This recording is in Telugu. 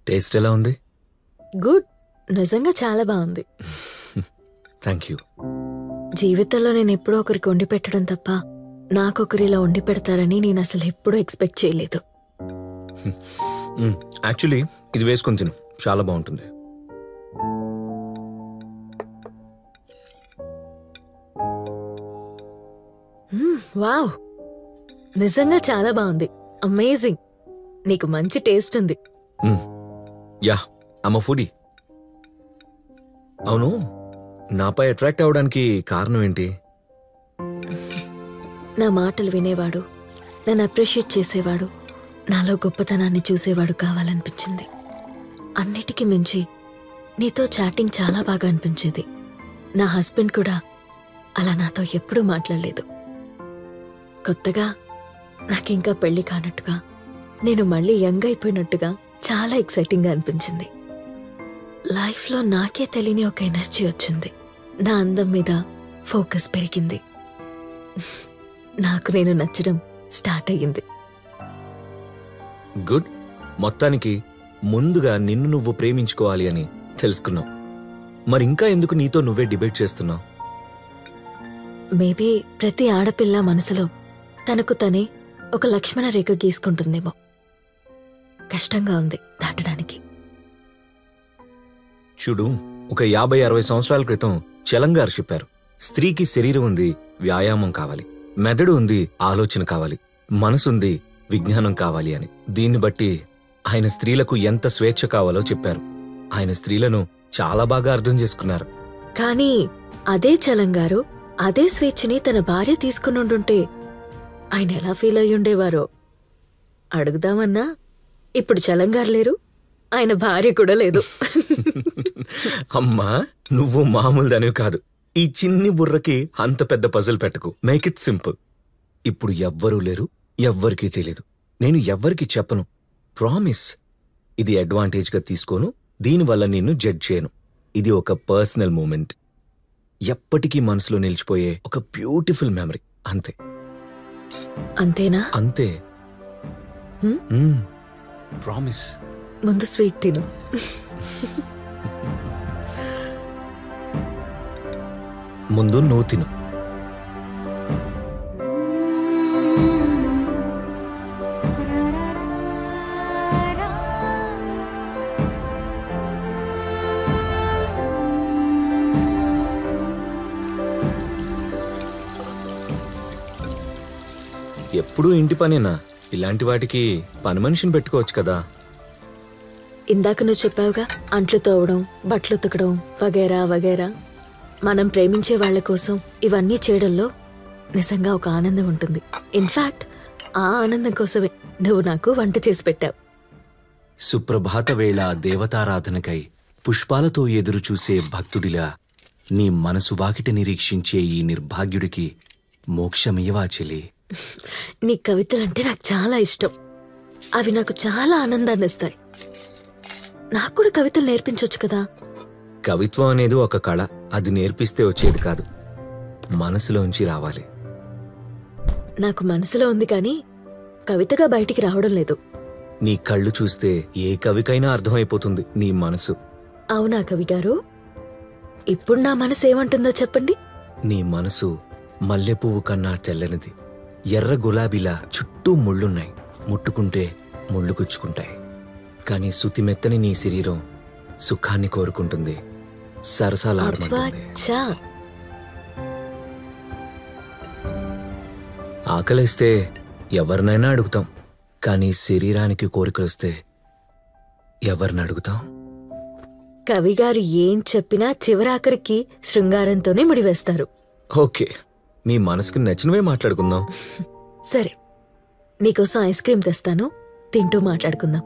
టేస్ట్ ఎలా ఉంది? గుడ్, నిజంగా చాలా బాగుంది. Thank you. జీవితంలో నేను ఎప్పుడో ఒకరికి వండి పెట్టడం తప్ప నాకొకరు ఇలా వండి పెడతారని నేను అసలు ఎప్పుడూ ఎక్స్పెక్ట్ చేయలేదు. యాక్చువల్లీ ఇది వేసుకొని తిను, చాలా బాగుంటుంది. వావ్, నిజంగా చాలా బాగుంది. అమేజింగ్. నీకు మంచి టేస్ట్ ఉంది. Yeah, I'm a foodie. అవును, నాపై అట్రాక్ట్ అవడానికి కారణం ఏంటి? నా మాటలు వినేవాడు, నన్ను అప్రిషియేట్ చేసేవాడు, నాలో గొప్పతనాన్ని చూసేవాడు కావాలనిపించింది. అన్నిటికీ మించి నీతో చాటింగ్ చాలా బాగా అనిపించేది. నా హస్బెండ్ కూడా అలా నాతో ఎప్పుడూ మాట్లాడలేదు. కొత్తగా నాకింకా పెళ్లి కానట్టుగా, నేను మళ్ళీ యంగ్ అయిపోయినట్టుగా చాలా ఎక్సైటింగ్గా అనిపించింది. లైఫ్లో నాకే తెలియని ఒక ఎనర్జీ వచ్చింది. నా అందం మీద ఫోకస్ పెరిగింది. నాకు నేను నచ్చడం స్టార్ట్ అయ్యింది. గుడ్. మొత్తానికి ముందుగా నిన్ను నువ్వు ప్రేమించుకోవాలి అని తెలుసుకున్నావు. మరి ఇంకా ఎందుకు నీతో నువ్వే డిబేట్ చేస్తున్నావు? మేబీ ప్రతి ఆడపిల్ల మనసులో తనకు తనే ఒక లక్ష్మణ రేఖ గీసుకుంటుందేమో. కష్టంగా ఉంది దాటడానికి. చూడు, ఒక 50-60 సంవత్సరాల క్రితం చలంగారు చెప్పారు, స్త్రీకి శరీరం ఉంది, వ్యాయామం కావాలి, మెదడు ఉంది, ఆలోచన కావాలి, మనసుంది, విజ్ఞానం కావాలి అని. దీన్ని బట్టి ఆయన స్త్రీలకు ఎంత స్వేచ్ఛ కావాలో చెప్పారు. ఆయన స్త్రీలను చాలా బాగా అర్థం చేసుకున్నారు. కానీ అదే చలంగారు అదే స్వేచ్ఛని తన భార్య తీసుకునుండుంటే ఆయన ఎలా ఫీల్ అయ్యుండేవారో అడుగుదామన్నా. ఇప్పుడు చలంగారు లేరు, ఆయన భార్య కూడా లేదు. అమ్మా, నువ్వు మామూలు దానివి కాదు. ఈ చిన్ని బుర్రకి అంత పెద్ద పజిల్ పెట్టకు. Make it simple. ఇప్పుడు ఎవ్వరూ లేరు, ఎవ్వరికీ తెలీదు. నేను ఎవ్వరికి చెప్పను, ప్రామిస్. ఇది అడ్వాంటేజ్గా తీసుకోను, దీనివల్ల నిన్ను జడ్జ్ చేయను. ఇది ఒక పర్సనల్ మూమెంట్, ఎప్పటికీ మనసులో నిలిచిపోయే ఒక బ్యూటిఫుల్ మెమరీ. అంతే. అంతేనా? అంతే. ప్రామిస్. ముందు స్వీట్ తిను. ముందు నువ్వు తిను. ఎప్పుడూ ఇంటి పనేనా? ఇలాంటి వాటికి పని మనిషిని పెట్టుకోవచ్చు కదా. ఇందాక నువ్వు చెప్పావుగా, అంట్లు తోవడం, బట్టలు ఉతకడం వగేరా వగేరా. మనం ప్రేమించే వాళ్ల కోసం ఇవన్నీ చేయడంలో నిజంగా ఒక ఆనందం ఉంటుంది. ఇన్ఫాక్ట్ ఆ ఆనందం కోసమే నువ్వు నాకు వంట చేసి పెట్టావు. సుప్రభాత వేళ దేవతారాధనకై పుష్పాలతో ఎదురు చూసే భక్తుడిలా నీ మనసు వాకిట నిరీక్షించే ఈ నిర్భాగ్యుడికి మోక్షమియవా చెలి. నీ కవితలంటే నాకు చాలా ఇష్టం. అవి నాకు చాలా ఆనందాన్ని ఇస్తాయి. నాకు కూడా కవితలు నేర్పించొచ్చు కదా. కవిత్వం అనేది ఒక కళ, అది నేర్పిస్తే వచ్చేది కాదు, మనసులోంచి రావాలి. నాకు మనసులో ఉంది కానీ కవితగా బయటికి రావడం లేదు. నీ కళ్ళు చూస్తే ఏ కవికైనా అర్థమైపోతుంది నీ మనసు. అవునా కవి గారు? ఇప్పుడు నా మనసు ఏమంటుందో చెప్పండి. నీ మనసు మల్లెపువ్వు కన్నా తెల్లనిది, ఎర్ర గులాబీలా చుట్టూ ముళ్ళున్నాయి, ముట్టుకుంటే ముళ్ళు గుచ్చుకుంటాయి. కానీ సుతిమెత్తని నీ శరీరం సుఖాన్ని కోరుకుంటుంది, సరసాలాడమంటుంది. ఆకలిస్తే ఎవరినైనా అడుగుతాం, కానీ శరీరానికి కోరికలొస్తే ఎవరిని అడుగుతాం? కవిగారు ఏం చెప్పినా చివరాఖరికి శృంగారంతోనే ముడివేస్తారు. ఓకే, నీ మనసుకు నచ్చినవే మాట్లాడుకుందాం. సరే, నీకోసం ఐస్ క్రీమ్ తెస్తాను, తింటూ మాట్లాడుకుందాం.